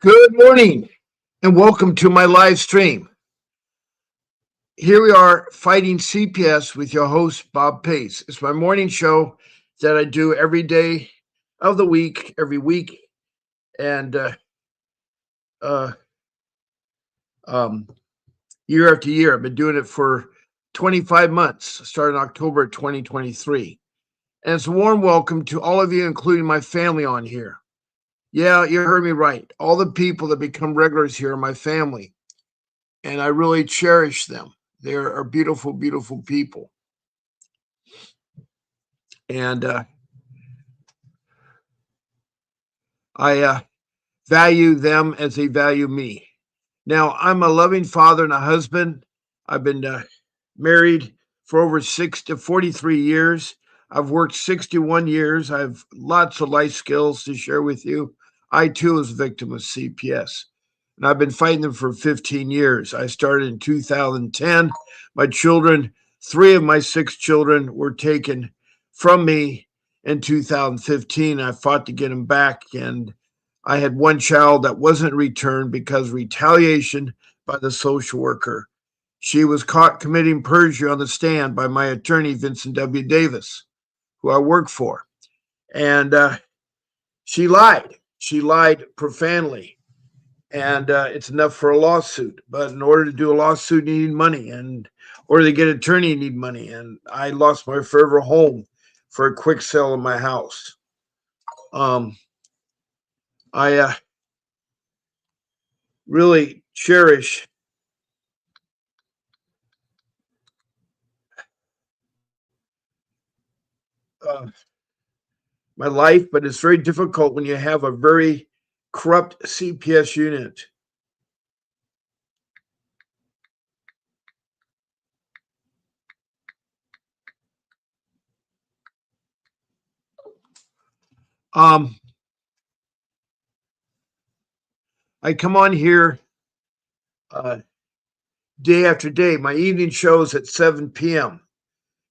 Good morning and welcome to my live stream. Here we are fighting CPS with your host, Bob Pace. It's my morning show that I do every day of the week, every week. And uh, um, year after year. I've been doing it for 25 months, starting October 2023. And it's a warm welcome to all of you, including my family on here. Yeah, you heard me right. All the people that become regulars here are my family, and I really cherish them. They are beautiful, beautiful people. And I value them as they value me. Now, I'm a loving father and a husband. I've been married for over 43 years. I've worked 61 years. I have lots of life skills to share with you. I too was a victim of CPS, and I've been fighting them for 15 years. I started in 2010. My children, 3 of my 6 children, were taken from me in 2015. I fought to get them back, and I had one child that wasn't returned because of retaliation by the social worker. She was caught committing perjury on the stand by my attorney, Vincent W. Davis, who I work for. And she lied. She lied profanely. And it's enough for a lawsuit. But in order to do a lawsuit, you need money. And in order to get an attorney, you need money. And I lost my forever home for a quick sale of my house. I really cherish my life, but it's very difficult when you have a very corrupt CPS unit. I come on here day after day. My evening show is at 7 p.m.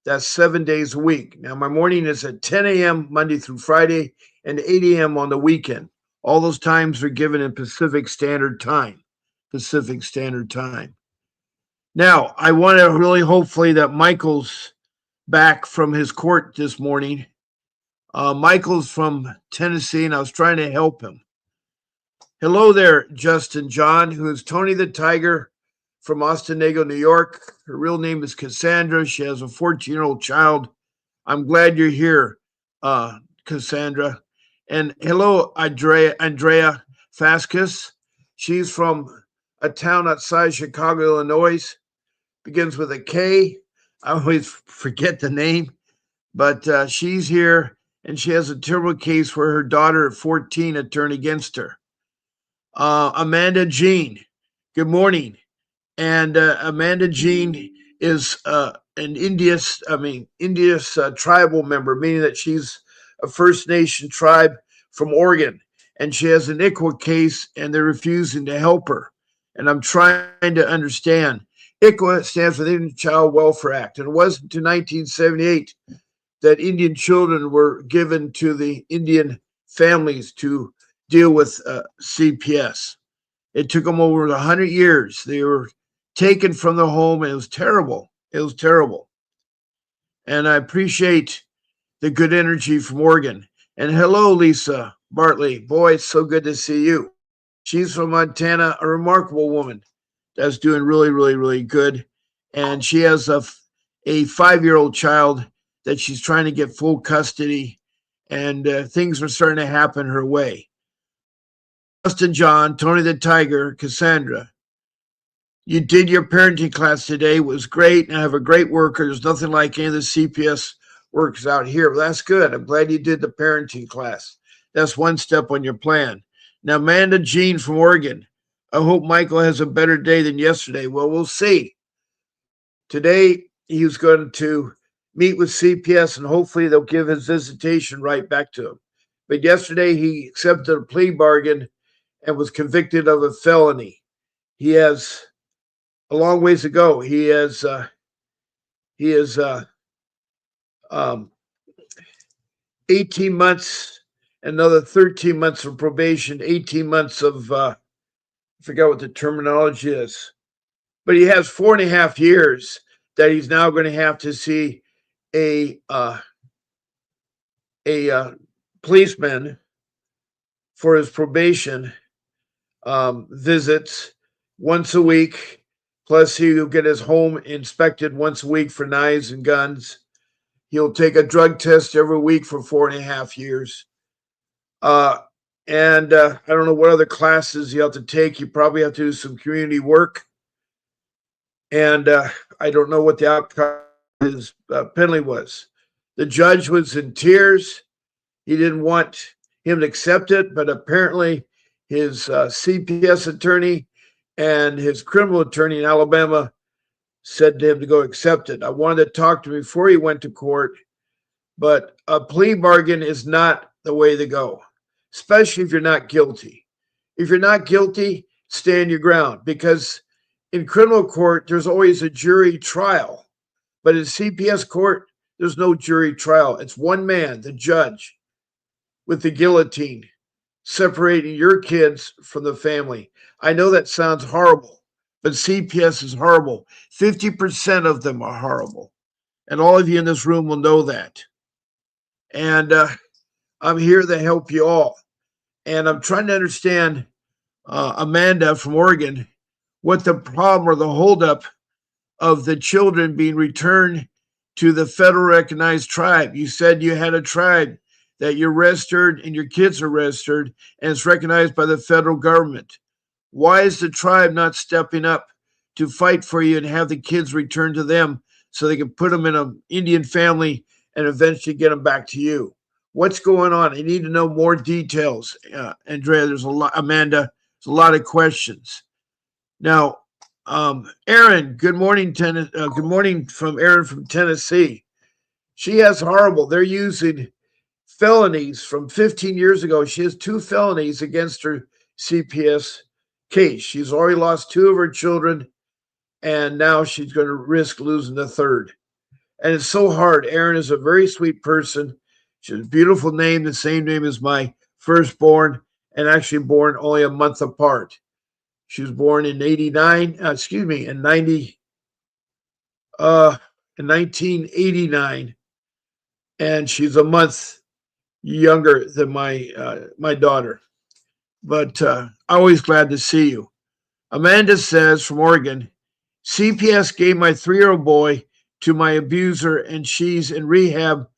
That's 7 days a week. Now, my morning is at 10 a.m. Monday through Friday and 8 a.m. on the weekend. All those times are given in Pacific Standard Time. Pacific Standard Time. Now, I want to really hopefully that Michael's back from his court this morning. Michael's from Tennessee, and I was trying to help him. Hello there, Justin John, who is Tony the Tiger from Ostenago, New York. Her real name is Cassandra. She has a 14-year-old child. I'm glad you're here, Cassandra. And hello, Andrea Fascus. She's from a town outside Chicago, Illinois. Begins with a K. I always forget the name, but she's here, and she has a terrible case where her daughter at 14 had turned against her. Amanda Jean, good morning. And Amanda Jean is an Indias tribal member, meaning that she's a First Nation tribe from Oregon, and she has an ICWA case, and they're refusing to help her. And I'm trying to understand. ICWA stands for the Indian Child Welfare Act, and it wasn't until 1978 that Indian children were given to the Indian families to deal with CPS. It took them over 100 years. They were taken from the home, and it was terrible. It was terrible. And I appreciate the good energy from Oregon. And hello, Lisa Bartley. Boy, it's so good to see you. She's from Montana, a remarkable woman that's doing really, really, really good. And she has a 5-year-old child that she's trying to get full custody, and things are starting to happen her way. Justin John, Tony the Tiger, Cassandra, you did your parenting class today. It was great, and I have a great worker. There's nothing like any of the CPS workers out here. But that's good. I'm glad you did the parenting class. That's one step on your plan. Now, Amanda Jean from Oregon, I hope Michael has a better day than yesterday. Well, we'll see. Today, he was going to meet with CPS, and hopefully they'll give his visitation right back to him. But yesterday, he accepted a plea bargain and was convicted of a felony. He has a long ways to go. He is 18 months, another 13 months of probation, 18 months of I forgot what the terminology is, but he has 4.5 years that he's now going to have to see a a policeman for his probation visits once a week. Plus, he'll get his home inspected once a week for knives and guns. He'll take a drug test every week for 4.5 years. Uh, and I don't know what other classes you have to take. You probably have to do some community work. And I don't know what the outcome of his penalty was. The judge was in tears. He didn't want him to accept it, but apparently his CPS attorney and his criminal attorney in Alabama said to him to go accept it. I wanted to talk to him before he went to court, but a plea bargain is not the way to go, especially if you're not guilty. If you're not guilty, stand your ground, because in criminal court, there's always a jury trial. But in CPS court, there's no jury trial. It's one man, the judge, with the guillotine, separating your kids from the family. I know that sounds horrible, but CPS is horrible. 50% of them are horrible. And all of you in this room will know that. And I'm here to help you all. And I'm trying to understand, Amanda from Oregon, what the problem or the holdup of the children being returned to the federal recognized tribe. You said you had a tribe that you're registered and your kids are registered, and it's recognized by the federal government. Why is the tribe not stepping up to fight for you and have the kids returned to them so they can put them in an Indian family and eventually get them back to you? What's going on? I need to know more details. Andrea, there's a lot. Amanda, there's a lot of questions. Now, Aaron, good morning, good morning from Aaron from Tennessee. She has horrible. They're using felonies from 15 years ago. She has 2 felonies against her CPS case. She's already lost 2 of her children, and now she's going to risk losing the 3rd. And it's so hard. Erin is a very sweet person. She has a beautiful name, the same name as my firstborn, and actually born only a month apart. She was born in 1989, and she's a month younger than my daughter. But always glad to see you. Amanda says from Oregon, CPS gave my 3-year-old boy to my abuser, and she's in rehab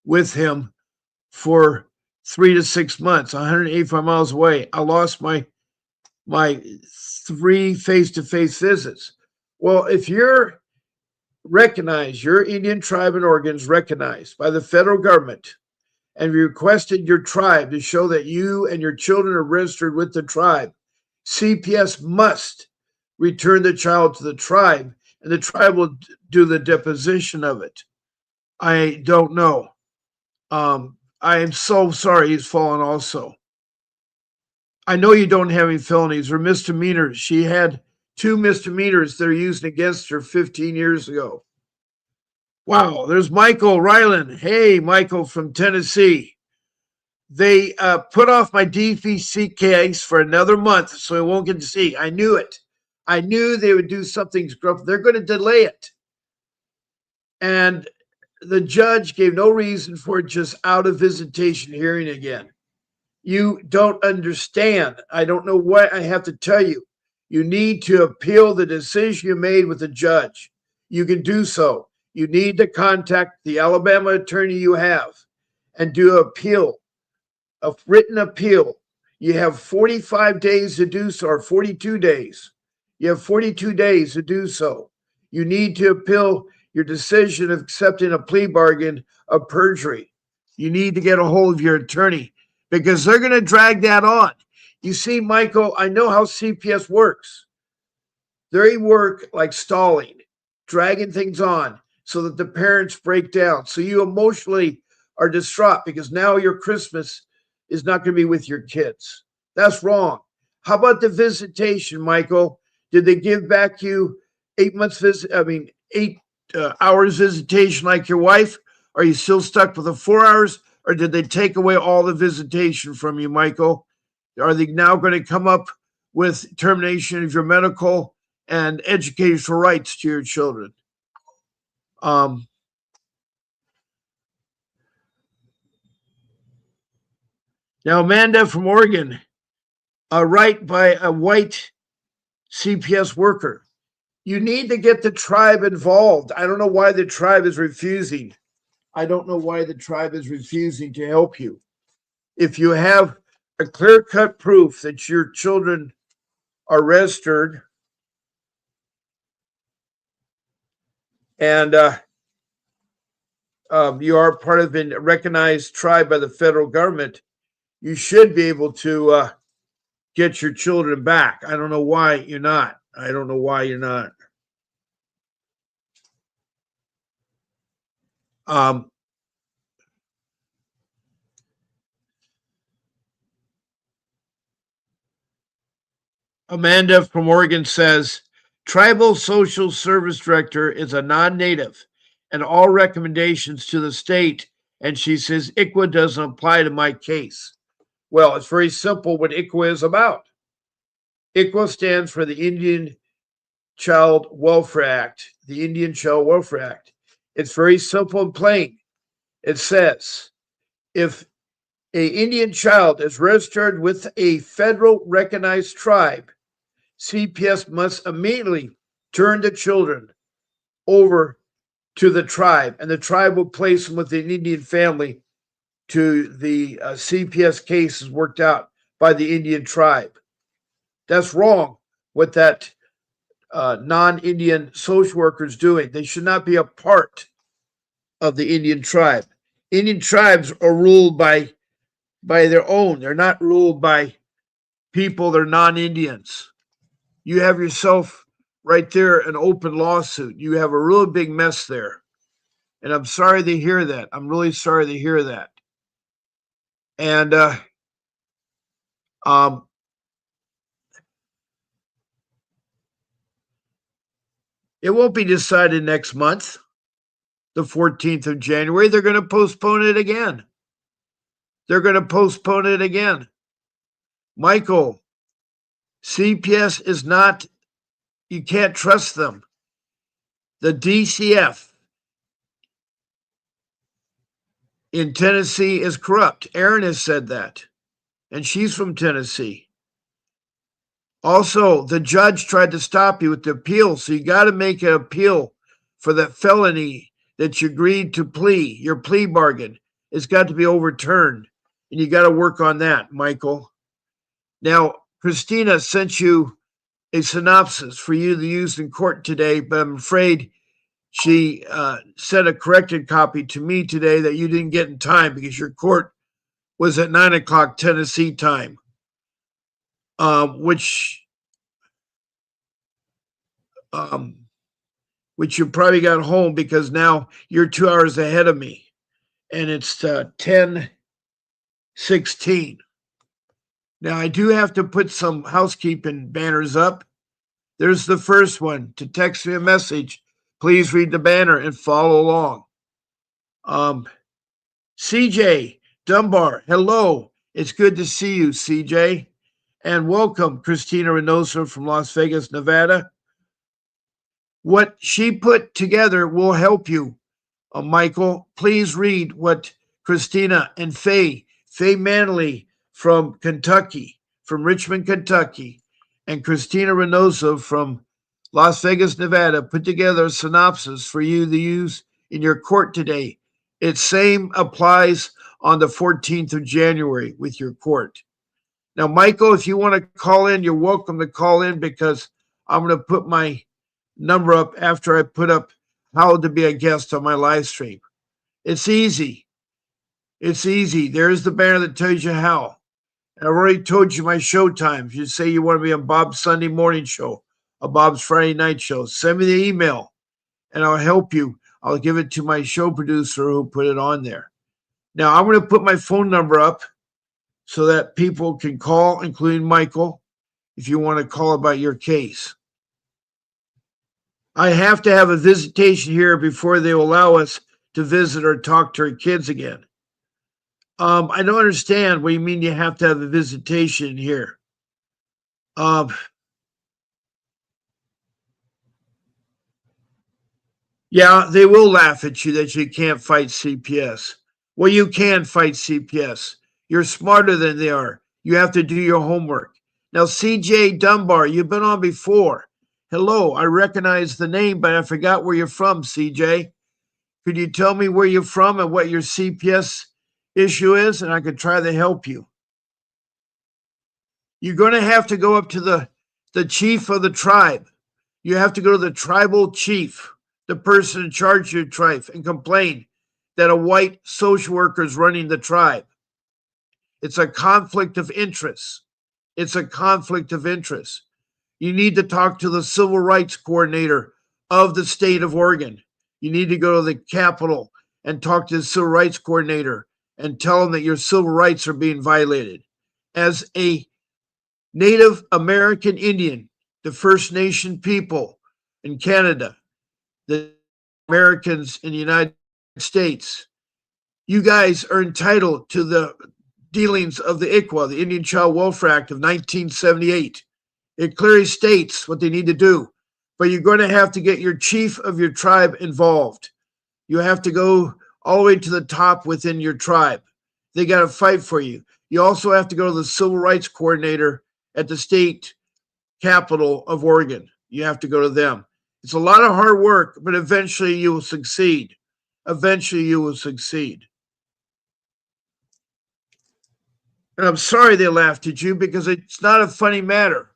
with him for 3 to 6 months, 185 miles away. I lost my 3 face-to-face visits. Well, if you're recognized, your Indian tribe in Oregon is recognized by the federal government, and you requested your tribe to show that you and your children are registered with the tribe, CPS must return the child to the tribe, and the tribe will do the deposition of it. I don't know. I am so sorry he's fallen also. I know you don't have any felonies or misdemeanors. She had 2 misdemeanors they're using against her 15 years ago. Wow, there's Michael Ryland. Hey, Michael from Tennessee. They put off my DVC case for another month, so I won't get to see. I knew it. I knew they would do something scruffy. They're going to delay it. And the judge gave no reason for it, just out of visitation hearing again. You don't understand. I don't know what I have to tell you. You need to appeal the decision you made with the judge. You can do so. You need to contact the Alabama attorney you have and do an appeal, a written appeal. You have 45 days to do so, or 42 days. You have 42 days to do so. You need to appeal your decision of accepting a plea bargain of perjury. You need to get a hold of your attorney, because they're going to drag that on. You see, Michael, I know how CPS works. They work like stalling, dragging things on so that the parents break down. So you emotionally are distraught because now your Christmas is not going to be with your kids. That's wrong. How about the visitation, Michael? Did they give back you 8 months visit? 8 hours visitation like your wife? Are you still stuck with the 4 hours? Or did they take away all the visitation from you, Michael? Are they now going to come up with termination of your medical and educational rights to your children. Now, Amanda from Oregon, a right by a white CPS worker. You need to get the tribe involved. I don't know why the tribe is refusing. I don't know why the tribe is refusing to help you. If you have a clear-cut proof that your children are registered and you are part of a recognized tribe by the federal government, you should be able to get your children back. I don't know why you're not. I don't know why you're not. Amanda from Oregon says, Tribal Social Service Director is a non-native and all recommendations to the state. And she says, ICWA doesn't apply to my case. Well, it's very simple what ICWA is about. ICWA stands for the Indian Child Welfare Act, the Indian Child Welfare Act. It's very simple and plain. It says, if an Indian child is registered with a federal recognized tribe, CPS must immediately turn the children over to the tribe, and the tribe will place them with an Indian family to the CPS case is worked out by the Indian tribe. That's wrong what that non-Indian social worker is doing. They should not be a part of the Indian tribe. Indian tribes are ruled by their own. They're not ruled by people that are non-Indians. You have yourself right there an open lawsuit. You have a real big mess there. And I'm sorry to hear that. I'm really sorry to hear that. And it won't be decided next month, the 14th of January. They're going to postpone it again. They're going to postpone it again. Michael, CPS is not, you can't trust them. The DCF in Tennessee is corrupt. Erin has said that, and she's from Tennessee. Also, the judge tried to stop you with the appeal, so you got to make an appeal for that felony that you agreed to plea. Your plea bargain has got to be overturned, and you got to work on that, Michael. Now, Christina sent you a synopsis for you to use in court today, but I'm afraid she sent a corrected copy to me today that you didn't get in time because your court was at 9 o'clock Tennessee time, which you probably got home because now you're 2 hours ahead of me, and it's 10:16. Now, I do have to put some housekeeping banners up. There's the first one. To text me a message, please read the banner and follow along. CJ Dunbar, hello. It's good to see you, CJ. And welcome, Christina Reynoso from Las Vegas, Nevada. What she put together will help you, Michael. Please read what Christina and Faye Manley from Kentucky, from Richmond, Kentucky, and Christina Reynoso from Las Vegas, Nevada, put together a synopsis for you to use in your court today. It same applies on the 14th of January with your court. Now, Michael, if you want to call in, you're welcome to call in because I'm going to put my number up after I put up how to be a guest on my live stream. It's easy. It's easy. There's the banner that tells you how. And I've already told you my show times. You say you want to be on Bob's Sunday morning show, a Bob's Friday night show. Send me the email, and I'll help you. I'll give it to my show producer who put it on there. Now, I'm going to put my phone number up so that people can call, including Michael, if you want to call about your case. I have to have a visitation here before they will allow us to visit or talk to our kids again. I don't understand what you mean you have to have a visitation here. Um, yeah, they will laugh at you that you can't fight CPS. Well, you can fight CPS. You're smarter than they are. You have to do your homework. Now, CJ Dunbar, you've been on before. Hello, I recognize the name, but I forgot where you're from, CJ. Could you tell me where you're from and what your CPS issue is, and I could try to help you? You're going to have to go up to the chief of the tribe. You have to go to the tribal chief, the person in charge of your tribe, and complain that a white social worker is running the tribe. It's a conflict of interest. It's a conflict of interest. You need to talk to the civil rights coordinator of the state of Oregon. You need to go to the Capitol and talk to the civil rights coordinator and tell them that your civil rights are being violated. As a Native American Indian, the First Nation people in Canada, the Americans in the United States, you guys are entitled to the dealings of the ICWA, the Indian Child Welfare Act of 1978. It clearly states what they need to do, but you're going to have to get your chief of your tribe involved. You have to go all the way to the top within your tribe. They got to fight for you. You also have to go to the civil rights coordinator at the state capital of Oregon. You have to go to them. It's a lot of hard work, but eventually you will succeed. Eventually you will succeed. And I'm sorry they laughed at you because it's not a funny matter.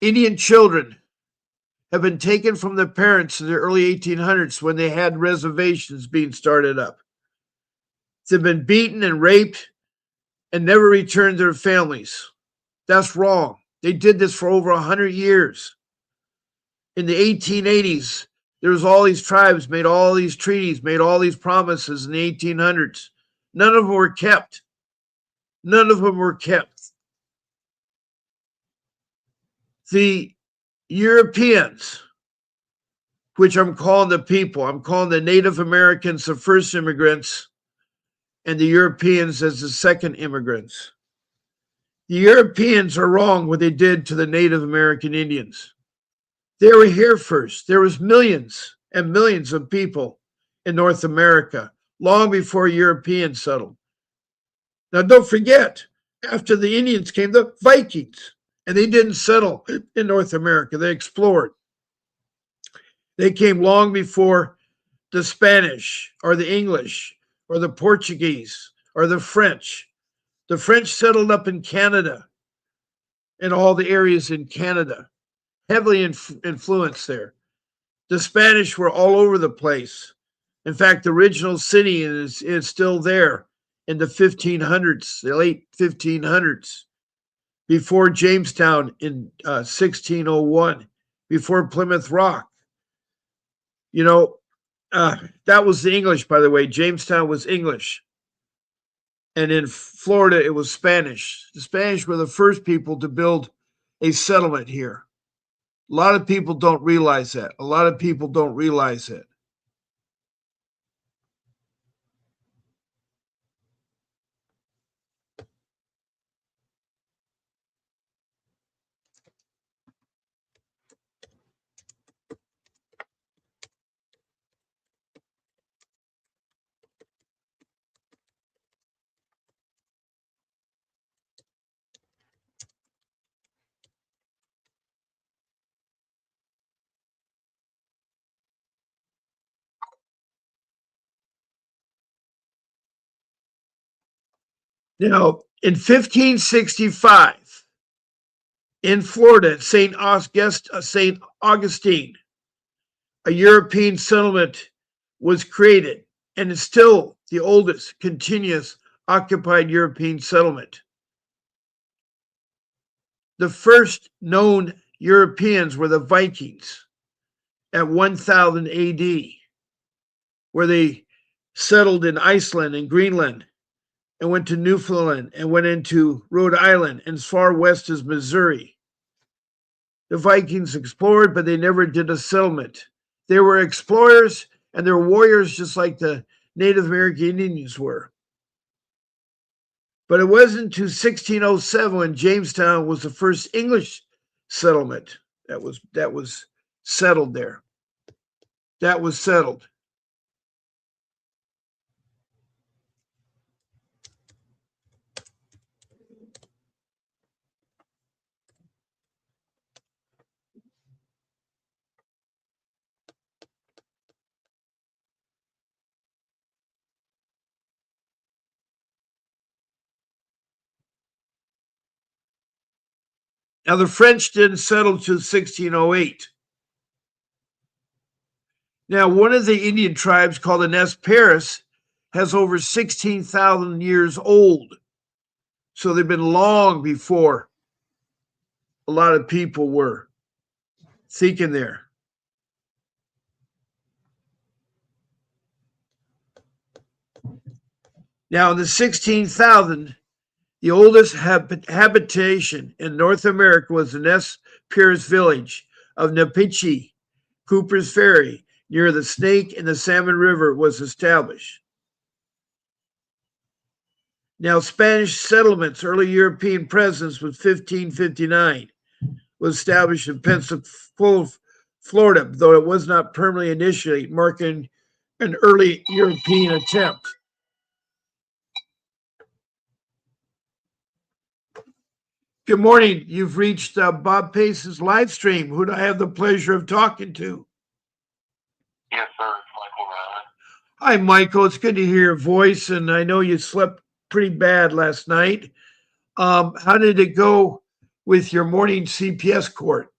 Indian children have been taken from their parents in the early 1800s when they had reservations being started up. They've been beaten and raped and never returned to their families. That's wrong. They did this for over 100 years. In the 1880s, there was all these tribes, made all these treaties, made all these promises in the 1800s. None of them were kept. None of them were kept. The Europeans, which I'm calling the people, I'm calling the Native Americans the first immigrants and the Europeans as the second immigrants. The Europeans are wrong what they did to the Native American Indians. They were here first. There was millions and millions of people in North America long before Europeans settled. Now, don't forget, after the Indians came the Vikings, and they didn't settle in North America. They explored. They came long before the Spanish or the English or the Portuguese or the French. The French settled up in Canada, in all the areas in Canada, heavily influenced there. The Spanish were all over the place. In fact, the original city is still there in the 1500s, the late 1500s, before Jamestown in 1601, before Plymouth Rock. You know, that was the English, by the way. Jamestown was English. And in Florida, it was Spanish. The Spanish were the first people to build a settlement here. A lot of people don't realize that. A lot of people don't realize it. Now, in 1565, in Florida, St. Augustine, a European settlement was created, and is still the oldest continuous occupied European settlement. The first known Europeans were the Vikings at 1000 AD, where they settled in Iceland and Greenland and went to Newfoundland and went into Rhode Island and as far west as Missouri. The Vikings explored, but they never did a settlement. They were explorers and they were warriors just like the Native American Indians were. But it wasn't until 1607 when Jamestown was the first English settlement. That was settled there. That was settled. Now the French didn't settle till 1608. Now one of the Indian tribes called the Nez Perce has over 16,000 years old. So they've been long before a lot of people were thinking there. Now in the 16,000, the oldest habitation in North America was the Nez Perce village of Napiche. Cooper's Ferry near the Snake and the Salmon River was established. Now, Spanish settlements, early European presence was 1559, was established in Pensacola, Florida, though it was not permanently initiated, marking an early European attempt. Good morning. You've reached Bob Pace's live stream. Who do I have the pleasure of talking to? Yes, sir. It's Michael Ryan. Hi, Michael. It's good to hear your voice, and I know you slept pretty bad last night. How did it go with your morning CPS court?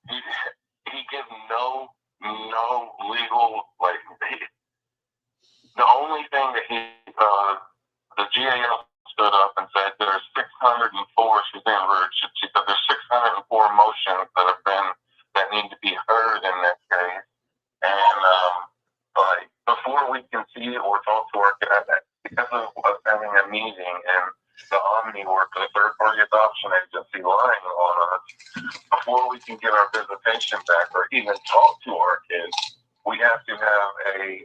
He gives no legal, the only thing that the GAL stood up and said there's 604, she's in rude, she said there's 604 motions that need to be heard in that case. And, before we can see it or talk to our cabinet, because of us having a meeting and the Omni work, the third party adoption agency lying on us, before we can get our visitation back or even talk to our kids, we have to have a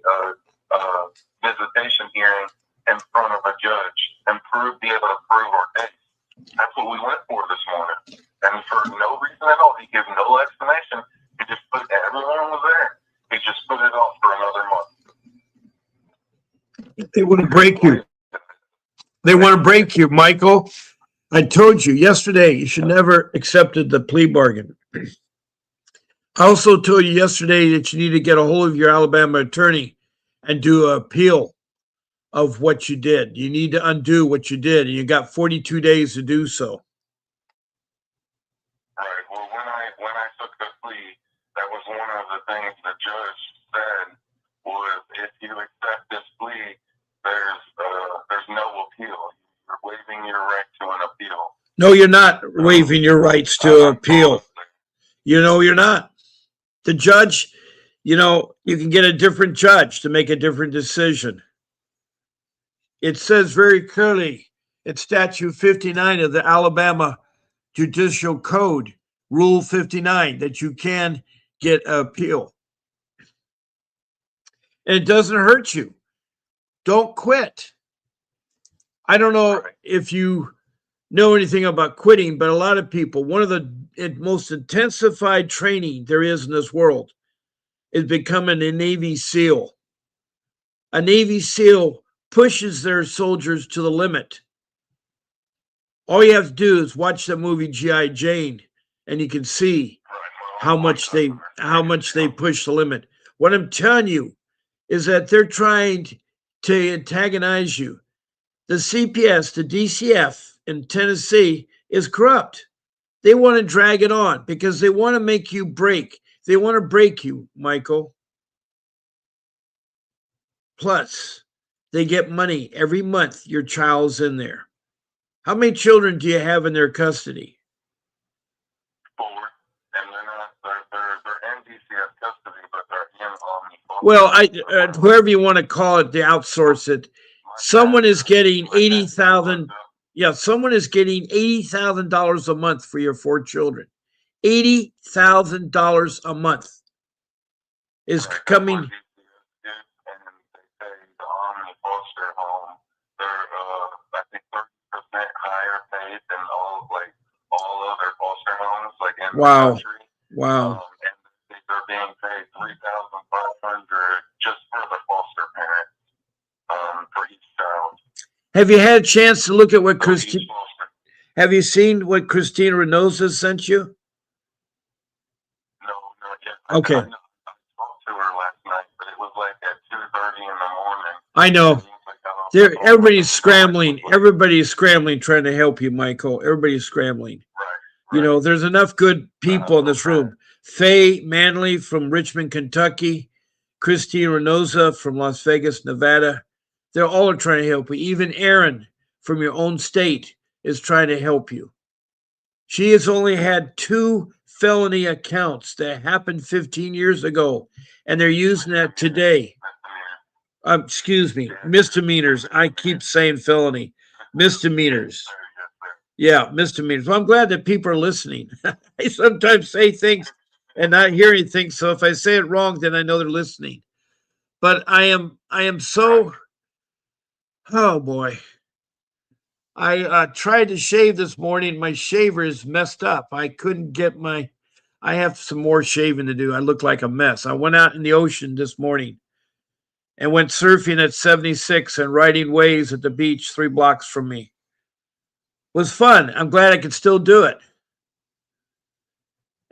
visitation hearing in front of a judge and be able to prove our case. That's what we went for this morning. And for no reason at all, he gave no explanation. He just everyone was there. He just put it off for another month. They want to break you. They want to break you, Michael. I told you yesterday you should never accepted the plea bargain. I also told you yesterday that you need to get a hold of your Alabama attorney and do an appeal of what you did. You need to undo what you did, and you got 42 days to do so. Right. Well, when I took the plea, that was one of the things the judge said was, if you accept this plea, there's no appeal. You're waiving your right to an appeal. No, you're not waiving your rights to appeal. You know, you're not. The judge, you can get a different judge to make a different decision. It says very clearly in Statute 59 of the Alabama Judicial Code, Rule 59, that you can get an appeal. And it doesn't hurt you. Don't quit. I don't know if you know anything about quitting, but a lot of people, one of the most intensified training there is in this world is becoming a Navy SEAL. A Navy SEAL pushes their soldiers to the limit. All you have to do is watch the movie G.I. Jane, and you can see how much they push the limit. What I'm telling you is that they're trying to antagonize you. The CPS, the DCF in Tennessee is corrupt. They want to drag it on because they want to make you break. They want to break you, Michael. Plus, they get money every month your child's in there. How many children do you have in their custody? 4. And they're in DCF custody, but they're in Omni. Well, whoever you want to call it, they outsource it. Someone is getting $80,000. Yeah, someone is getting $80,000 a month for your 4 children. $80,000 a month is coming. And they say the Omni foster home, they're I think 30% higher paid than all other in Wow. the country. Wow. And they're being paid $3,500 just for the foster parent for each child. Have you had a chance to look at what So each foster. Have you seen what Christina Reynosa sent you? No, not yet. Okay. I spoke to her last night, but it was like at 2:30 in the morning. I know. And once I got off the phone, Everybody's scrambling. Everybody's scrambling trying to help you, Michael. Everybody's scrambling. Right. You know, there's enough good people in this room. Faye Manley from Richmond, Kentucky. Christine Reynosa from Las Vegas, Nevada. They're all are trying to help you. Even Erin from your own state is trying to help you. She has only had 2 felony accounts that happened 15 years ago, and they're using that today. Excuse me, misdemeanors. I keep saying felony. Misdemeanors. Yeah, misdemeanors. Well, I'm glad that people are listening. I sometimes say things and not hear anything, so if I say it wrong, then I know they're listening. But I am so, oh boy. I tried to shave this morning. My shaver is messed up. I couldn't get my, I have some more shaving to do. I look like a mess. I went out in the ocean this morning and went surfing at 76 and riding waves at the beach 3 blocks from me. It was fun. I'm glad I could still do it.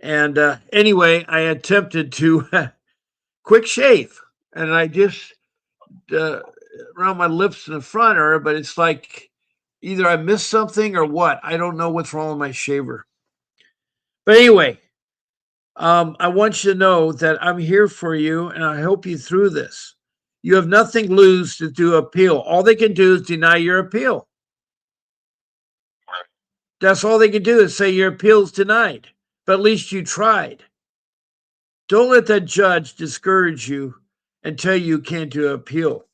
And anyway, I attempted to quick shave, and I just around my lips in the front are, but it's like either I missed something or what. I don't know what's wrong with my shaver. But anyway, I want you to know that I'm here for you, and I help you through this. You have nothing to lose to do appeal. All they can do is deny your appeal. That's all they can do is say your appeal's denied. But at least you tried. Don't let that judge discourage you and tell you can't do an appeal.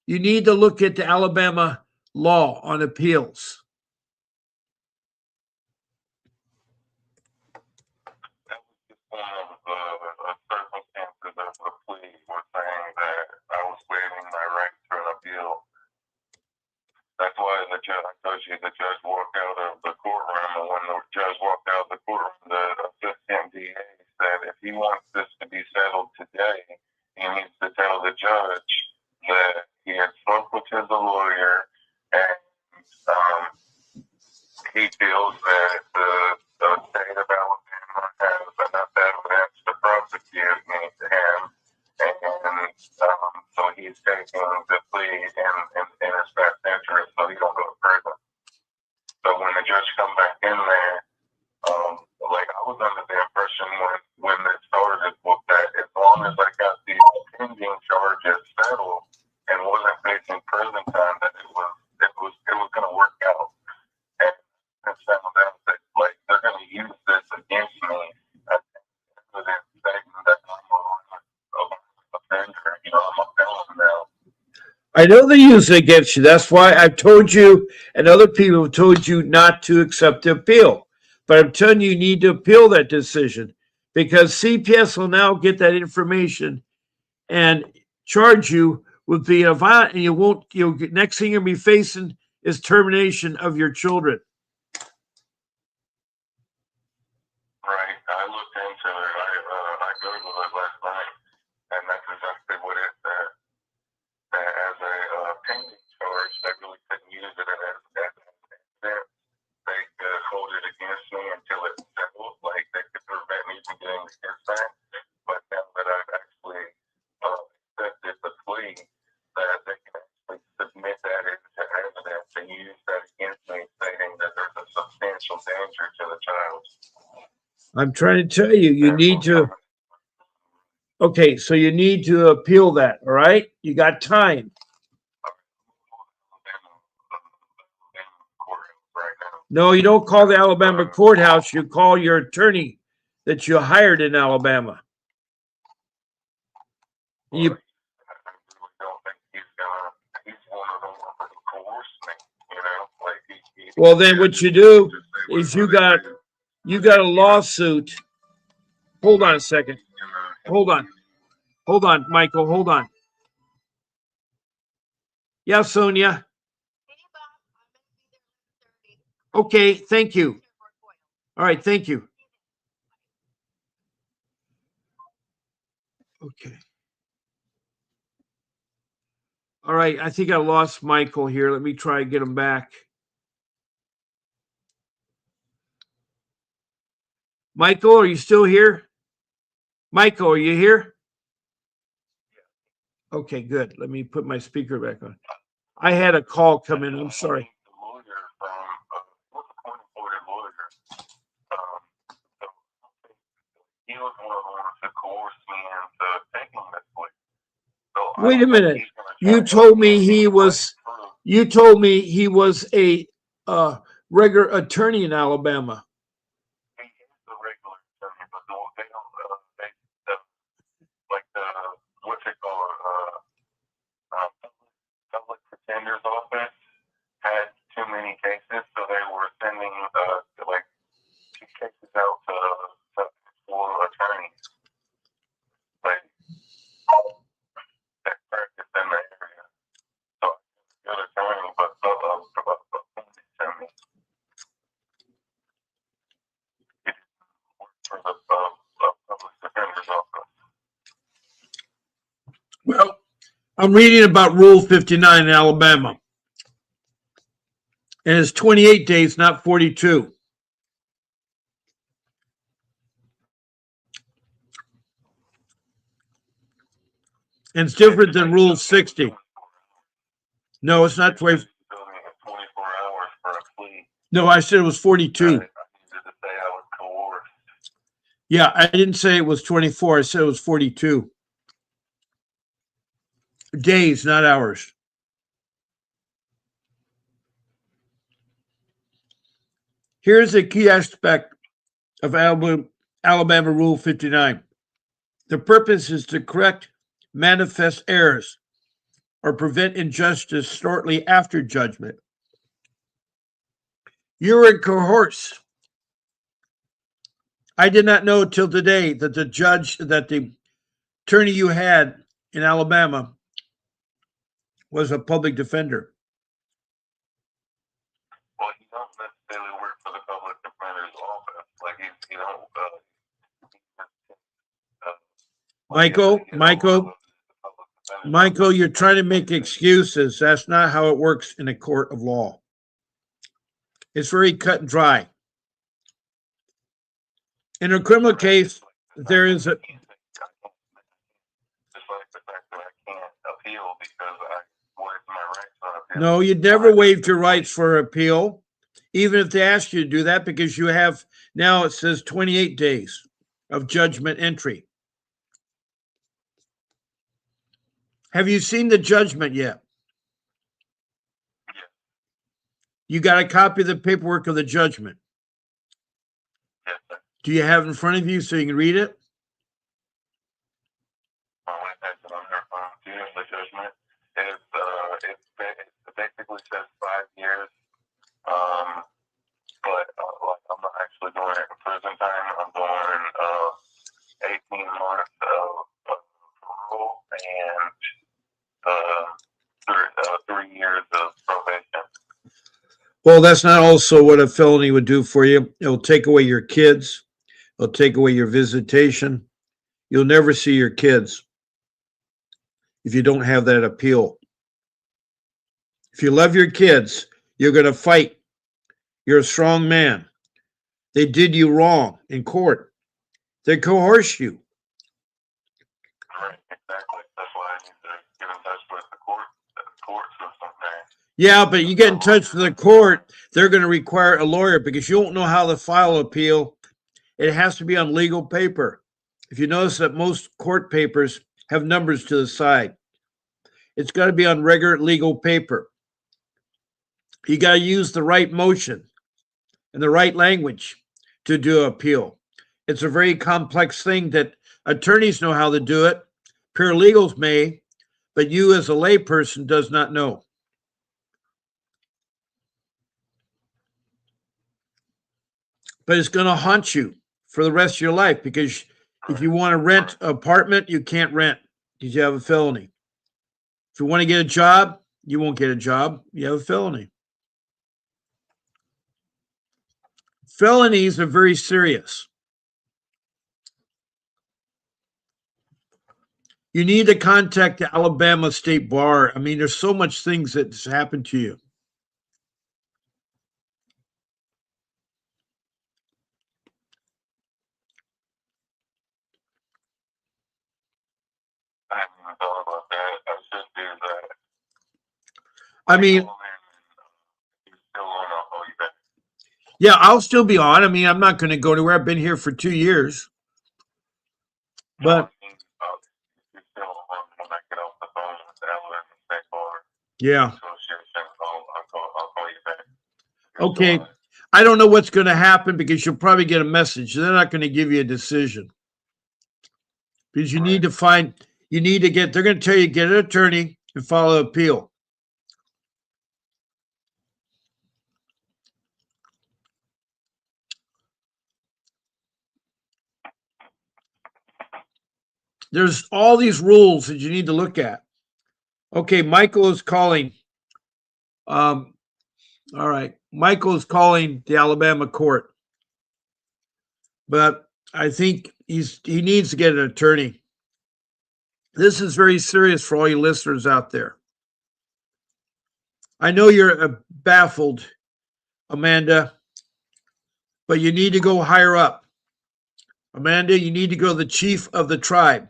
You need to look at the Alabama law on appeals. That was just one of the circumstances of the plea were saying that I was waiving my right to an appeal. That's why the judge, I told you, the judge walked out of the courtroom, and when the judge walked out of the courtroom, the assistant DA said if he wants this to be settled today, he needs to tell the judge that he had spoke with his lawyer, and he feels that the state of Alabama has enough evidence to prosecute him, and so he's taking the plea in his best interest, so he don't go to prison. So when the judge come back in there, like I was under the impression when it started that as long as I got these pending charges settled and wasn't facing prison time, that it was going to work out. And found out that like they're going to use this against me as evidence stating that I'm a offender. You know, I'm a felon now. I know they use it against you. That's why I've told you, and other people have told you not to accept the appeal. But I'm telling you, you need to appeal that decision because CPS will now get that information and charge you with being a violent, and you won't. Next thing you'll be facing is termination of your children. Right. I looked into it. I googled it last night, and that's exactly what it said. As a pending charge, they really couldn't use it as an evidence. They could hold it against me until it's settled. Like they could prevent me from getting the kids back. But now that I've actually accepted the plea, that they can actually submit that into evidence and use that against me, stating that there's a substantial danger to the child. I'm trying to tell you, you need to. Okay, so you need to appeal that, all right? You got time. No, you don't call the Alabama courthouse. You call your attorney that you hired in Alabama. You. Well, then what you do is you got a lawsuit. Hold on a second. Hold on, Michael. Hold on. Yeah, Sonia. Okay, thank you. All right, thank you. Okay. All right. I think I lost Michael here. Let me try and get him back. Michael, are you still here? Michael, are you here? Okay, good. Let me put my speaker back on. I had a call come in. I'm sorry. The lawyer from was a court-appointed lawyer. So he was one of the ones who coerced me into taking this plea. So Wait a minute. You told me he was. You told me he was a regular attorney in Alabama. He is the regular attorney, but they don't. They like the what's it called? Public Defender's Office had too many cases, so they were sending like two cases out to for attorneys, like that practice in the area. So good attorney, but sent me. He didn't work for the Public Defender's Office. Well, I'm reading about Rule 59 in Alabama. And it's 28 days, not 42. And it's different than Rule 60. No, it's not 20. 24 hours for a plea. No, I said it was 42. I needed to say I was coerced. Yeah, I didn't say it was 24. I said it was 42. Days, not hours. Here's a key aspect of Alabama Rule 59. The purpose is to correct manifest errors or prevent injustice shortly after judgment. You were coerced. I did not know till today that the attorney you had in Alabama was a public defender. Well, you don't necessarily work for the Public Defender's Office. Like, you don't. Michael, you're trying to make excuses. That's not how it works in a court of law. It's very cut and dry. In a criminal case, there is a. Just like the fact that I can't appeal because I waived my rights on appeal. No, you never waived your rights for appeal, even if they ask you to do that, because you have now, it says 28 days of judgment entry. Have you seen the judgment yet? Yeah. You got a copy of the paperwork of the judgment. Yes, sir. Do you have it in front of you so you can read it? My wife has it on her phone too. The judgment is it basically says 5 years. But like I'm not actually doing it in prison time. I'm doing 18 months of parole and 3 years of probation. Well, that's not also what a felony would do for you. It'll take away your kids. It'll take away your visitation. You'll never see your kids if you don't have that appeal. If you love your kids, you're going to fight. You're a strong man. They did you wrong in court. They coerced you. Right, exactly. That's why I need to get in touch with the court system there. Yeah, but you get in touch with the court, they're going to require a lawyer because you won't know how to file an appeal. It has to be on legal paper. If you notice that most court papers have numbers to the side, it's got to be on regular legal paper. You got to use the right motion and the right language to do an appeal. It's a very complex thing that attorneys know how to do it. Paralegals may, but you as a layperson does not know. But it's going to haunt you for the rest of your life because if you want to rent an apartment, you can't rent because you have a felony. If you want to get a job, you won't get a job. You have a felony. Felonies are very serious. You need to contact the Alabama State Bar. I mean, there's so much things that's happened to you. I haven't even thought about that. I should do that. I mean, You're still on, I'll call you back. yeah, I'll still be on. I mean, I'm not going to go anywhere. I've been here for 2 years. But You're still on when I get off the phone with the Alabama State Bar yeah, Association. I'll call you back. okay. I don't know what's going to happen because you'll probably get a message. They're not going to give you a decision because you need to find, you need to get, they're going to tell you get an attorney and file an appeal. There's all these rules that you need to look at. Okay, Michael is calling. All right, Michael is calling the Alabama court, but I think he needs to get an attorney. This is very serious for all you listeners out there. I know you're baffled, Amanda, but you need to go higher up. Amanda, you need to go to the chief of the tribe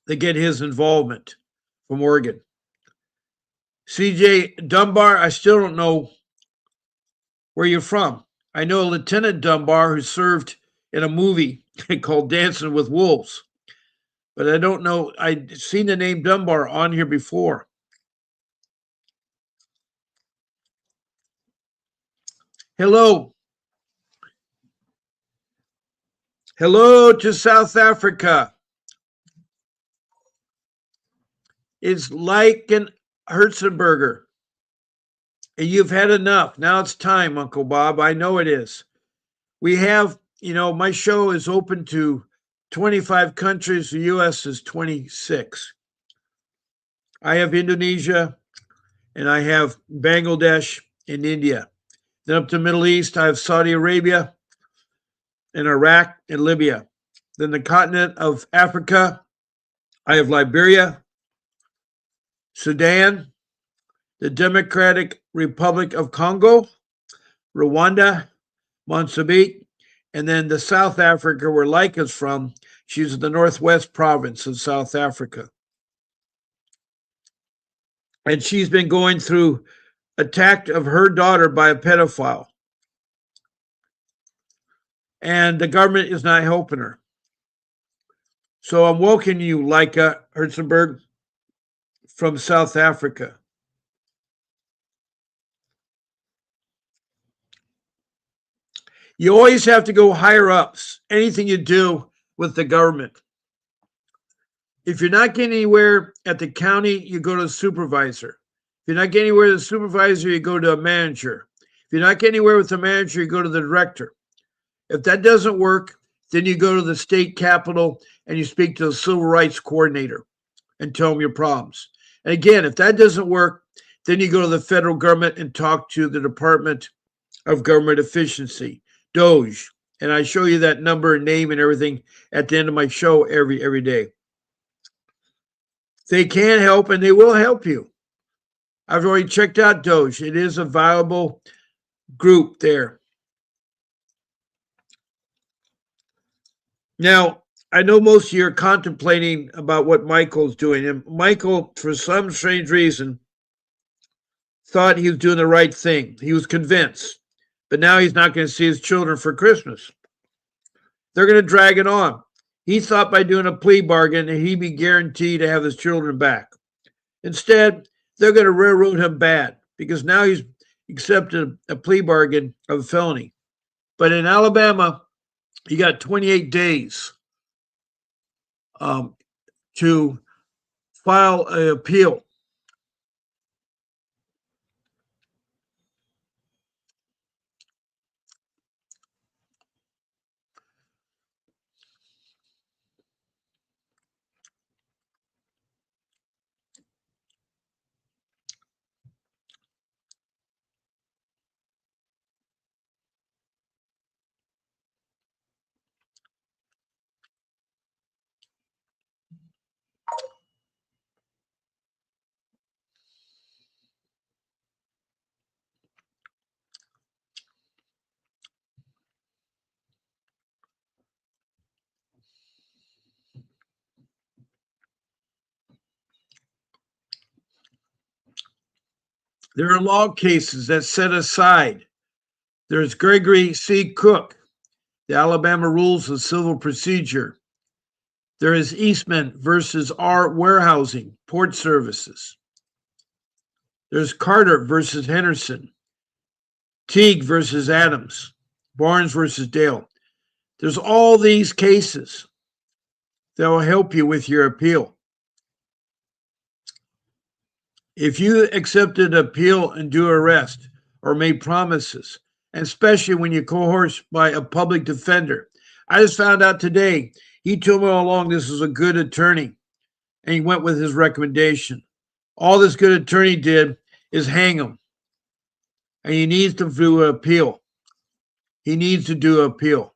to get his involvement from Oregon. CJ Dunbar, I still don't know where you're from. I know a Lieutenant Dunbar who served in a movie called Dancing with Wolves, but I don't know. I'd seen the name Dunbar on here before. Hello. Hello to South Africa. It's like an Herzenberger. You've had enough. Now it's time, Uncle Bob. I know it is. We have, my show is open to 25 countries. The U.S. is 26. I have Indonesia and I have Bangladesh and India. Then up to the Middle East, I have Saudi Arabia and Iraq and Libya. Then the continent of Africa, I have Liberia, Sudan, the Democratic Republic of Congo, Rwanda, Mozambique, and then the South Africa where Leica's from. She's in the northwest province of South Africa. And she's been going through attack of her daughter by a pedophile. And the government is not helping her. So I'm welcoming you, Leica Herzenberg from South Africa. You always have to go higher ups, anything you do with the government. If you're not getting anywhere at the county, you go to the supervisor. If you're not getting anywhere with the supervisor, you go to a manager. If you're not getting anywhere with the manager, you go to the director. If that doesn't work, then you go to the state capitol and you speak to the civil rights coordinator and tell them your problems. And again, if that doesn't work, then you go to the federal government and talk to the Department of Government Efficiency, DOGE. And I show you that number and name and everything at the end of my show every day. They can help and they will help you. I've already checked out DOGE. It is a viable group there. Now, I know most of you are contemplating about what Michael's doing. And Michael, for some strange reason, thought he was doing the right thing. He was convinced. But now he's not going to see his children for Christmas. They're going to drag it on. He thought by doing a plea bargain that he'd be guaranteed to have his children back. Instead, they're going to railroad him bad because now he's accepted a plea bargain of a felony. But in Alabama, you got 28 days to file an appeal. There are law cases that set aside. There's Gregory C. Cook, the Alabama Rules of Civil Procedure. There is Eastman versus R. Warehousing, Port Services. There's Carter versus Henderson, Teague versus Adams, Barnes versus Dale. There's all these cases that will help you with your appeal. If you accepted appeal and due arrest or made promises, and especially when you're coerced by a public defender, I just found out today, he told me all along this was a good attorney, and he went with his recommendation. All this good attorney did is hang him, and he needs to do an appeal. He needs to do an appeal.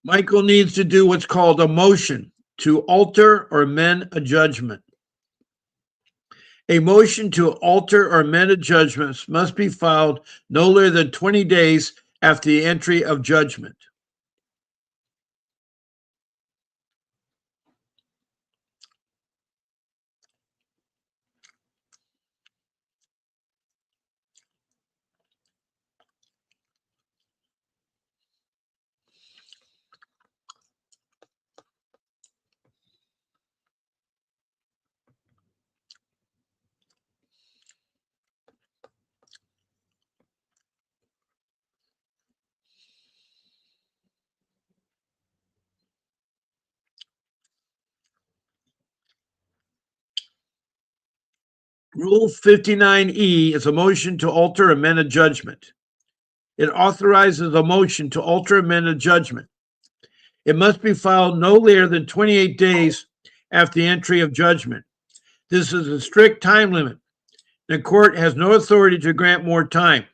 Michael needs to do what's called a motion to alter or amend a judgment. A motion to alter or amend a judgment must be filed no later than 20 days after the entry of judgment. Rule 59E is a motion to alter or amend a judgment. It authorizes a motion to alter or amend a judgment. It must be filed no later than 28 days after the entry of judgment. This is a strict time limit. The court has no authority to grant more time.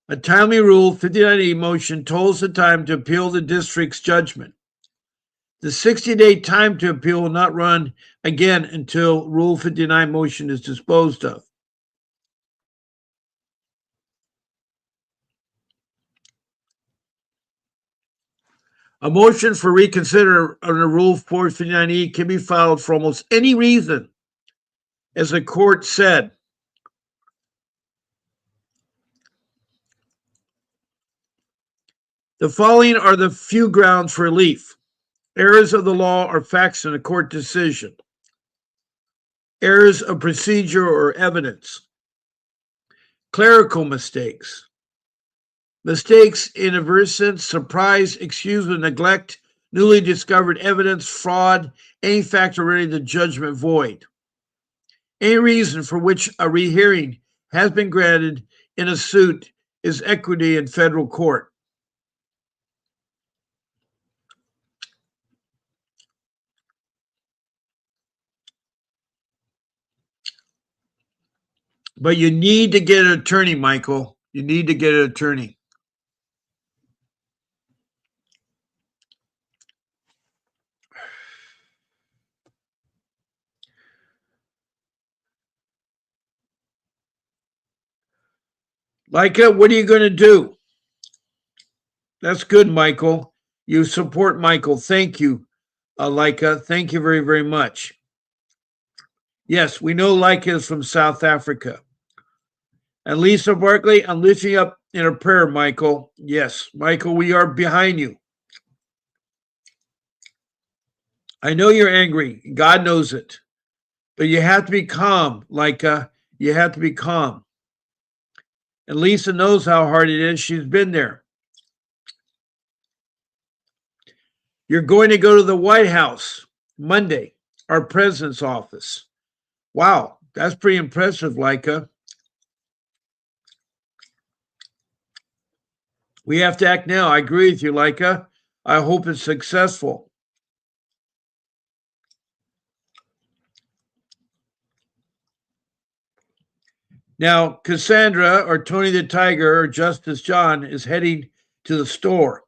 A timely Rule 59E motion tolls the time to appeal the district's judgment. The 60-day time to appeal will not run again until Rule 59 motion is disposed of. A motion for reconsider under Rule 459E can be filed for almost any reason. As the court said, the following are the few grounds for relief: errors of the law or facts in a court decision, errors of procedure or evidence, clerical mistakes, mistakes, inadvertence, surprise, excuse, or neglect, newly discovered evidence, fraud, any factor rendering the judgment void, any reason for which a rehearing has been granted in a suit is equity in federal court. But you need to get an attorney, Michael. You need to get an attorney. Leica, what are you going to do? That's good, Michael. You support Michael. Thank you, Leica. Thank you very, very much. Yes, we know Leica is from South Africa. And Lisa Barkley, I'm lifting up in a prayer, Michael. Yes, Michael, we are behind you. I know you're angry. God knows it. But you have to be calm, Leica. You have to be calm. And Lisa knows how hard it is. She's been there. You're going to go to the White House Monday our president's office. Wow, that's pretty impressive, Leica. We have to act now. I agree with you, Leica. I hope it's successful. Now, Cassandra or Tony the Tiger or Justice John is heading to the store.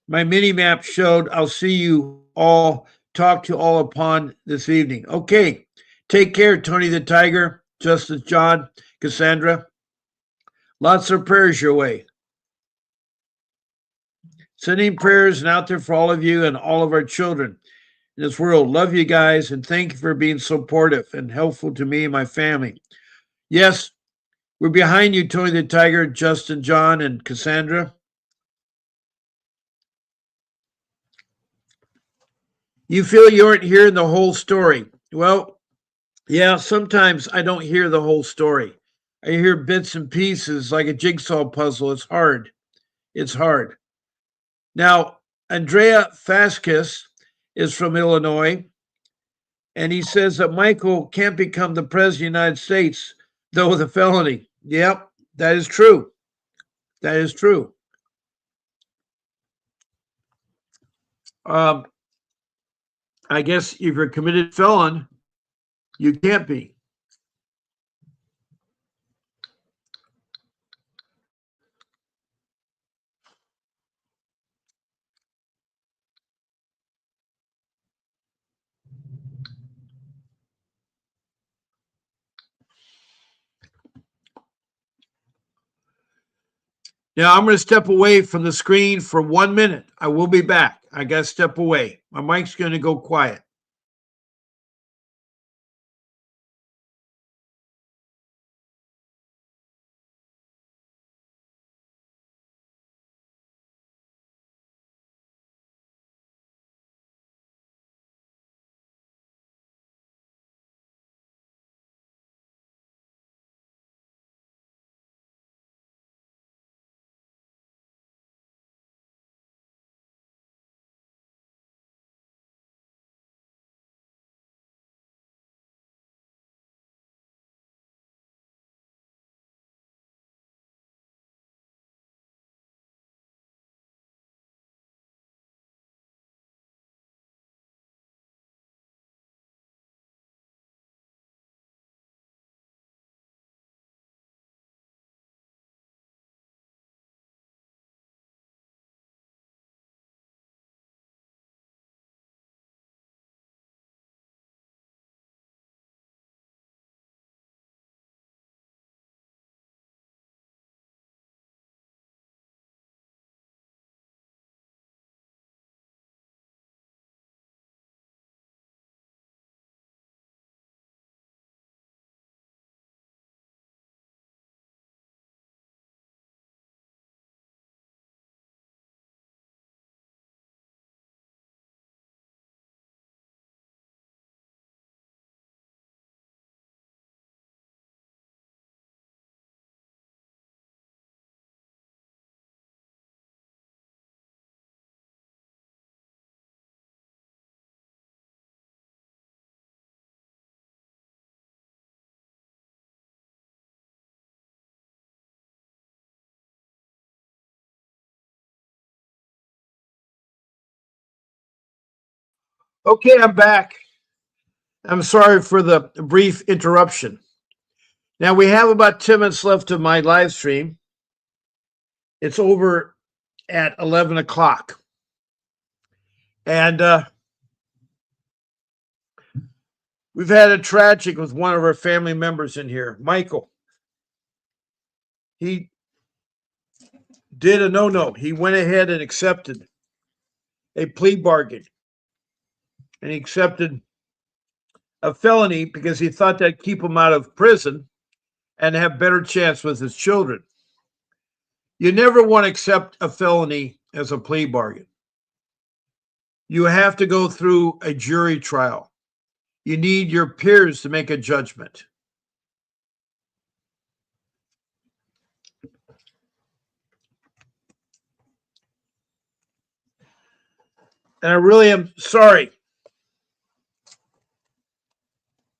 My mini map showed I'll see you all, talk to all upon this evening. Okay, take care, Tony the Tiger, Justice John, Cassandra. Lots of prayers your way. Sending prayers and out there for all of you and all of our children in this world. Love you guys and thank you for being supportive and helpful to me and my family. Yes, we're behind you, Tony the Tiger, Justin, John, and Cassandra. You feel you aren't hearing the whole story. Well, yeah, sometimes I don't hear the whole story. I hear bits and pieces like a jigsaw puzzle. It's hard. It's hard. Now, Andrea Fascus is from Illinois, and he says that Michael can't become the president of the United States, though with a felony. Yep, that is true. That is true. I guess if you're a committed felon, you can't be. Now I'm going to step away from the screen for 1 minute. I will be back. I got to step away. My mic's going to go quiet. Okay, I'm back. I'm sorry for the brief interruption. Now we have about 10 minutes left of my live stream. It's over at 11 o'clock. And we've had a tragic with one of our family members in here, Michael. He did a no-no. He went ahead and accepted a plea bargain. And he accepted a felony because he thought that'd keep him out of prison and have better chance with his children. You never want to accept a felony as a plea bargain. You have to go through a jury trial. You need your peers to make a judgment. And I really am sorry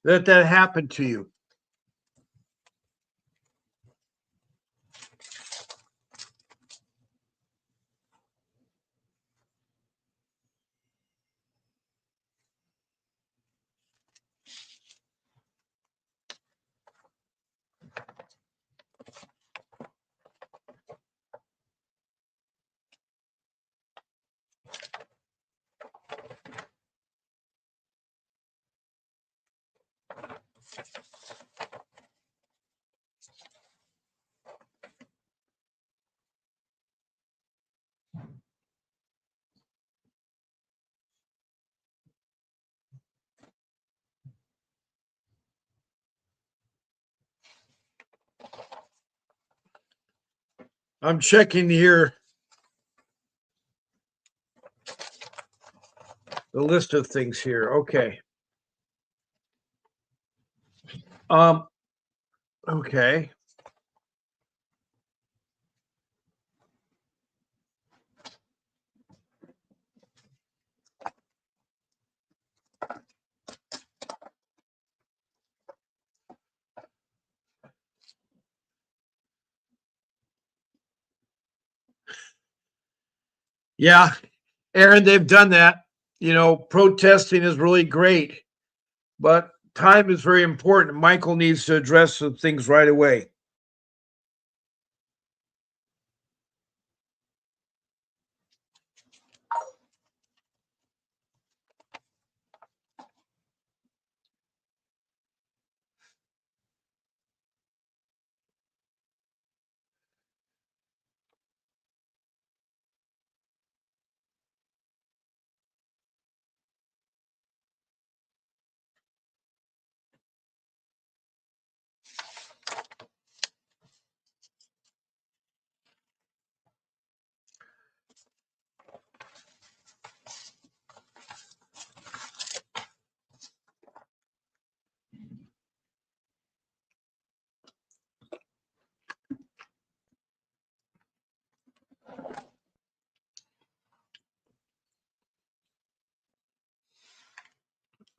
let that happen to you. I'm checking here the list of things here. Okay. Okay. Yeah, Aaron, they've done that. Protesting is really great, but time is very important. Michael needs to address some things right away.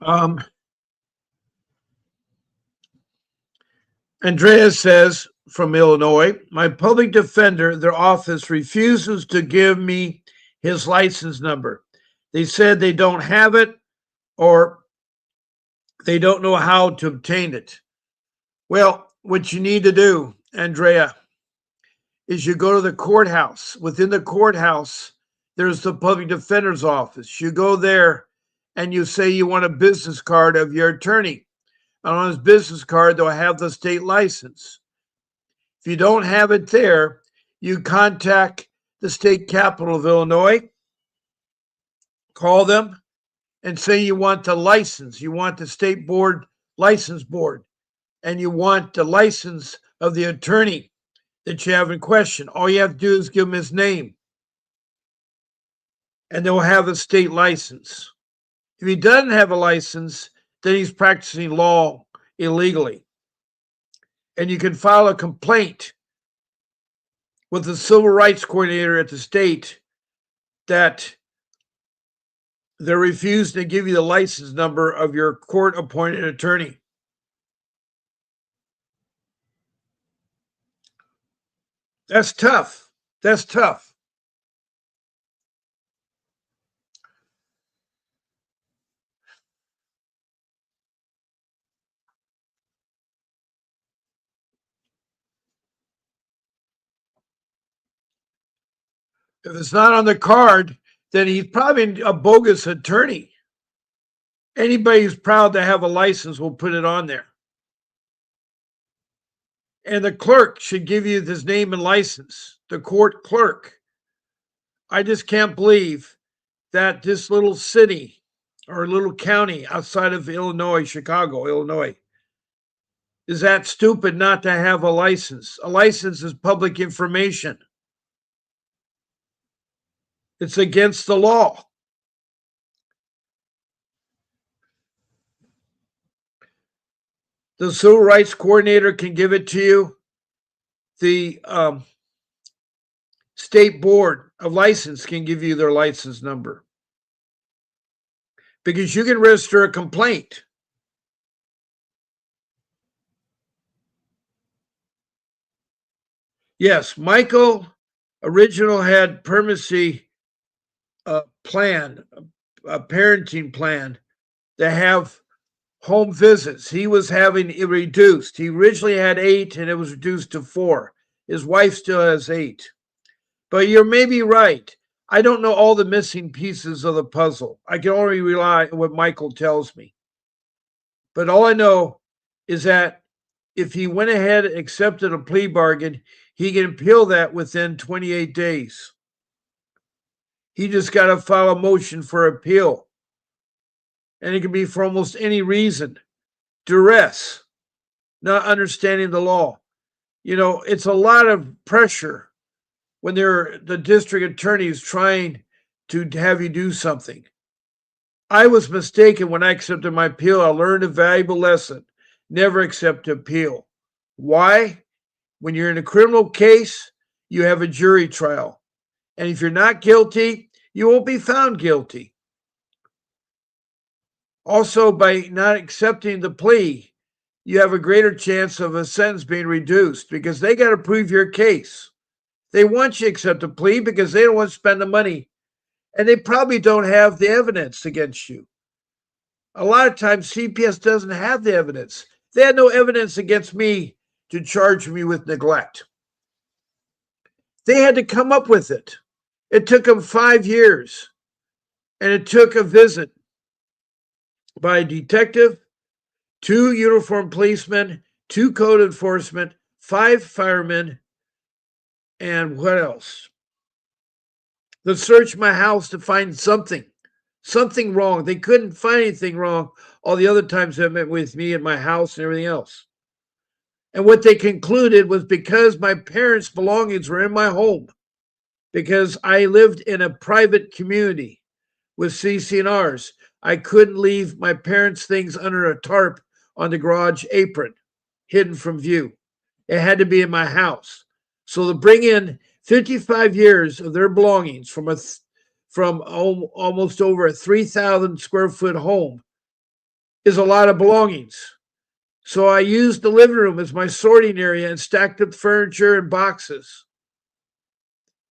Um, Andrea says from Illinois, my public defender, their office refuses to give me his license number. They said they don't have it or they don't know how to obtain it. Well, what you need to do, Andrea, is you go to the courthouse. Within the courthouse, there's the public defender's office. You go there and you say you want a business card of your attorney. And on his business card, they'll have the state license. If you don't have it there, you contact the state capital of Illinois, call them, and say you want the license. You want the state board license board, and you want the license of the attorney that you have in question. All you have to do is give them his name, and they'll have a state license. If he doesn't have a license, then he's practicing law illegally. And you can file a complaint with the civil rights coordinator at the state that they're refusing to give you the license number of your court appointed attorney. That's tough. That's tough. If it's not on the card, then he's probably a bogus attorney. Anybody who's proud to have a license will put it on there. And the clerk should give you his name and license, the court clerk. I just can't believe that this little city or little county outside of Illinois, Chicago, Illinois, is that stupid not to have a license. A license is public information. It's against the law. The civil rights coordinator can give it to you. The state board of license can give you their license number. Because you can register a complaint. Yes, Michael original had permanency plan, a parenting plan to have home visits. He was having it reduced. He originally had 8 and it was reduced to 4. His wife still has 8. But you're maybe right. I don't know all the missing pieces of the puzzle. I can only rely on what Michael tells me. But all I know is that if he went ahead and accepted a plea bargain, he can appeal that within 28 days. He just got to file a motion for appeal. And it can be for almost any reason. Duress, not understanding the law. You know, it's a lot of pressure when they're the district attorney is trying to have you do something. I was mistaken when I accepted my appeal. I learned a valuable lesson. Never accept appeal. Why? When you're in a criminal case, you have a jury trial. And if you're not guilty, you won't be found guilty. Also, by not accepting the plea, you have a greater chance of a sentence being reduced because they got to prove your case. They want you to accept a plea because they don't want to spend the money and they probably don't have the evidence against you. A lot of times, CPS doesn't have the evidence. They had no evidence against me to charge me with neglect. They had to come up with it. It took them 5 years, and it took a visit by a detective, 2 uniformed policemen, 2 code enforcement, 5 firemen, and what else? They searched my house to find something wrong. They couldn't find anything wrong all the other times they met with me at my house and everything else. And what they concluded was because my parents' belongings were in my home, because I lived in a private community with CCNRs, I couldn't leave my parents' things under a tarp on the garage apron, hidden from view. It had to be in my house. So to bring in 55 years of their belongings from almost over a 3,000 square foot home is a lot of belongings. So I used the living room as my sorting area and stacked up furniture and boxes.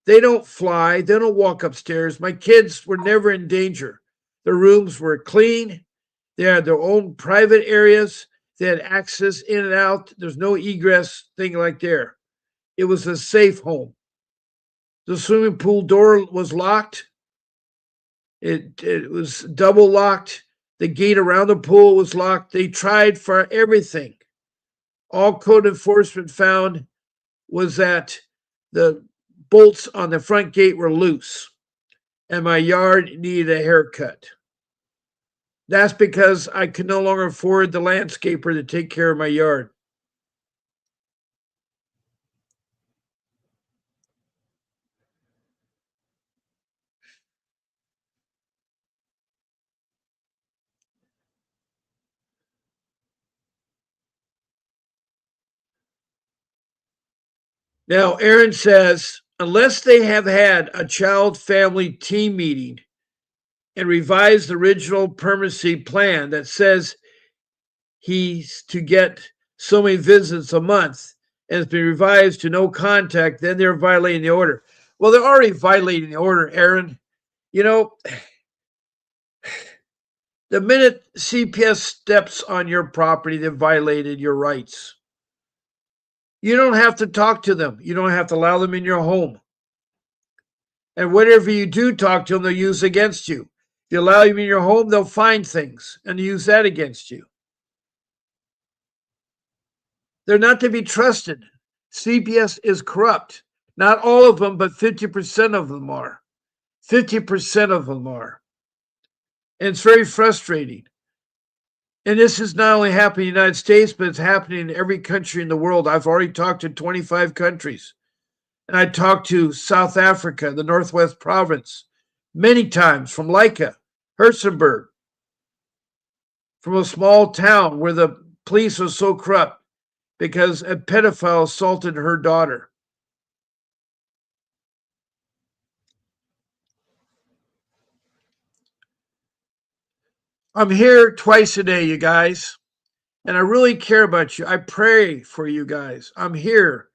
They don't fly, they don't walk upstairs. My kids were never in danger. Their rooms were clean, they had their own private areas, they had access in and out. There's no egress thing like there. It was a safe home. The swimming pool door was locked. It was double locked. The gate around the pool was locked. They tried for everything. All code enforcement found was that the bolts on the front gate were loose and my yard needed a haircut. That's because I could no longer afford the landscaper to take care of my yard. Now, Aaron says, unless they have had a child family team meeting and revised the original permanency plan that says he's to get so many visits a month and it's been revised to no contact, then they're violating the order. Well, they're already violating the order, Aaron. You know, the minute CPS steps on your property, they've violated your rights. You don't have to talk to them. You don't have to allow them in your home. And whatever you do talk to them, they'll use against you. If you allow them in your home, they'll find things and use that against you. They're not to be trusted. CPS is corrupt. Not all of them, but 50% of them are. 50% of them are. And it's very frustrating. And this is not only happening in the United States, but it's happening in every country in the world. I've already talked to 25 countries. And I talked to South Africa, the Northwest Province, many times from Leica, Herzenberg, from a small town where the police was so corrupt because a pedophile assaulted her daughter. I'm here twice a day, you guys, and I really care about you. I pray for you guys. I'm here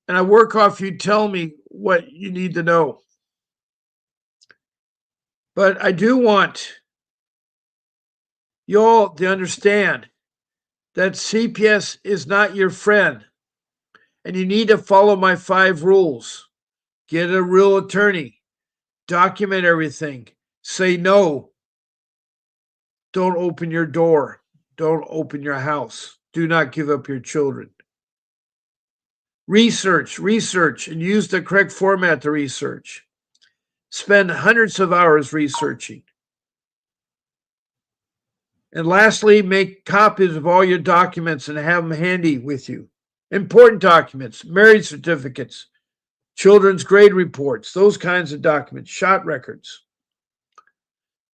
and I work off you telling me what you need to know. But I do want you all to understand that CPS is not your friend, and you need to follow my 5 rules. Get a real attorney, document everything, say no, don't open your door, don't open your house, do not give up your children. Research, and use the correct format to research. Spend hundreds of hours researching. And lastly, make copies of all your documents and have them handy with you. Important documents, marriage certificates, children's grade reports, those kinds of documents, shot records.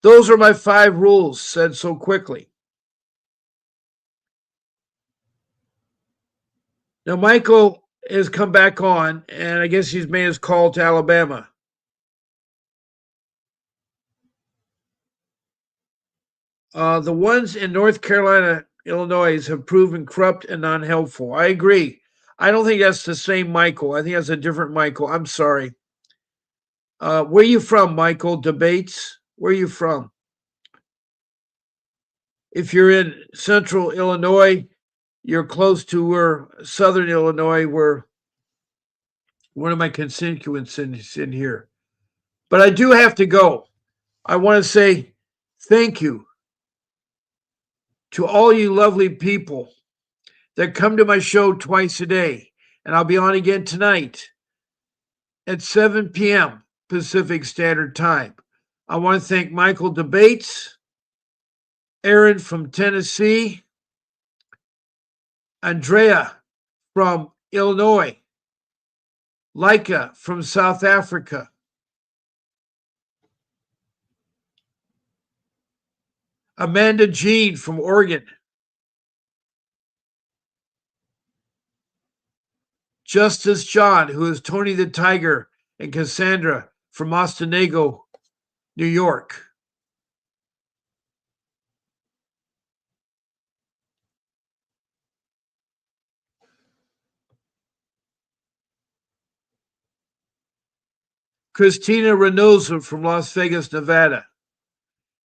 Those are my 5 rules, said so quickly. Now, Michael has come back on, and I guess he's made his call to Alabama. The ones in North Carolina, Illinois have proven corrupt and non-helpful. I agree. I don't think that's the same Michael. I think that's a different Michael. I'm sorry. Where are you from, Michael? Debates? Where are you from? If you're in central Illinois, you're close to where southern Illinois, where one of my constituents is in here. But I do have to go. I want to say thank you to all you lovely people that come to my show twice a day. And I'll be on again tonight at 7 p.m. Pacific Standard Time. I want to thank Michael Debates, Aaron from Tennessee, Andrea from Illinois, Leica from South Africa, Amanda Jean from Oregon, Justice John, who is Tony the Tiger, and Cassandra from Ostenago, New York. Christina Reynosa from Las Vegas, Nevada.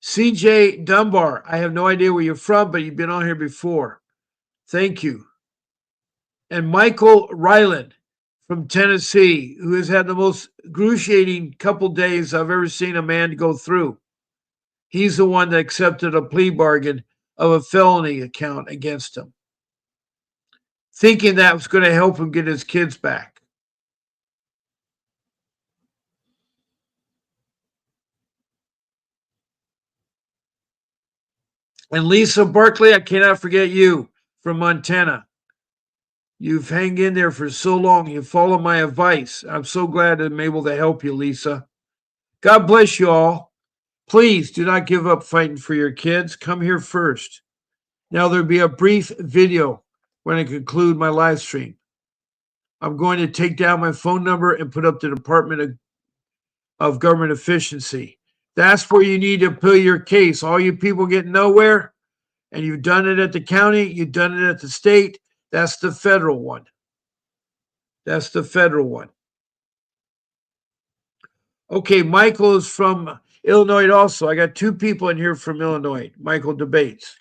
CJ Dunbar, I have no idea where you're from, but you've been on here before. Thank you. And Michael Ryland from Tennessee, who has had the most excruciating couple days I've ever seen a man go through. He's the one that accepted a plea bargain of a felony account against him, thinking that was going to help him get his kids back. And Lisa Barkley, I cannot forget you from Montana. You've hung in there for so long. You followed my advice. I'm so glad I'm able to help you, Lisa. God bless you all. Please do not give up fighting for your kids. Come here first. Now there'll be a brief video when I conclude my live stream. I'm going to take down my phone number and put up the Department of Government Efficiency. That's where you need to put your case. All you people get nowhere, and you've done it at the county, you've done it at the state. That's the federal one. That's the federal one. Okay, Michael is from Illinois also. I got 2 people in here from Illinois. Michael Debates.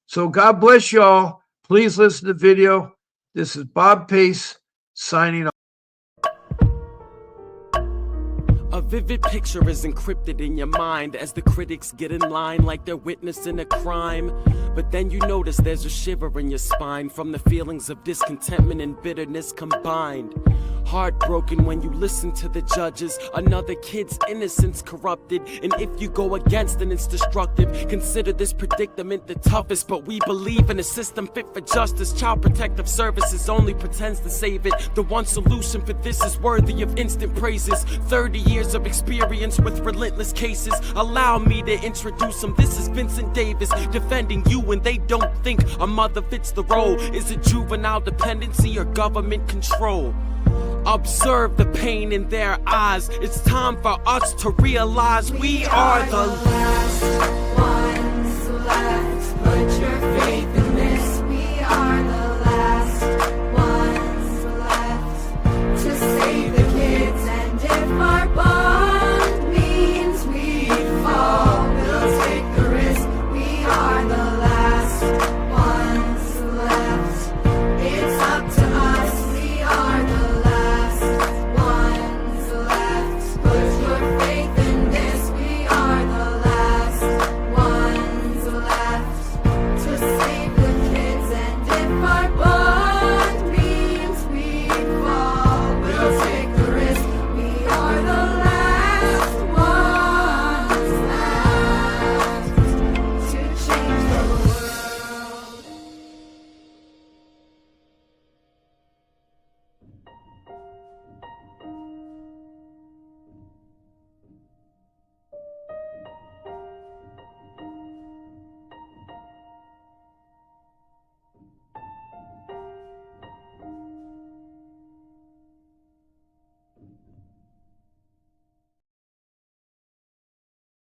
So God bless you all. Please listen to the video. This is Bob Pace signing off. A vivid picture is encrypted in your mind as the critics get in line like they're witnessing a crime. But then you notice there's a shiver in your spine from the feelings of discontentment and bitterness combined. Heartbroken when you listen to the judges, another kid's innocence corrupted, and if you go against then it's destructive. Consider this predicament the toughest, but we believe in a system fit for justice. Child Protective Services only pretends to save it. The one solution for this is worthy of instant praises. 30 years of experience with relentless cases. Allow me to introduce him. This is Vincent Davis, defending you when they don't think a mother fits the role. Is it juvenile dependency or government control? Observe the pain in their eyes. It's time for us to realize we are the last ones left. Put your faith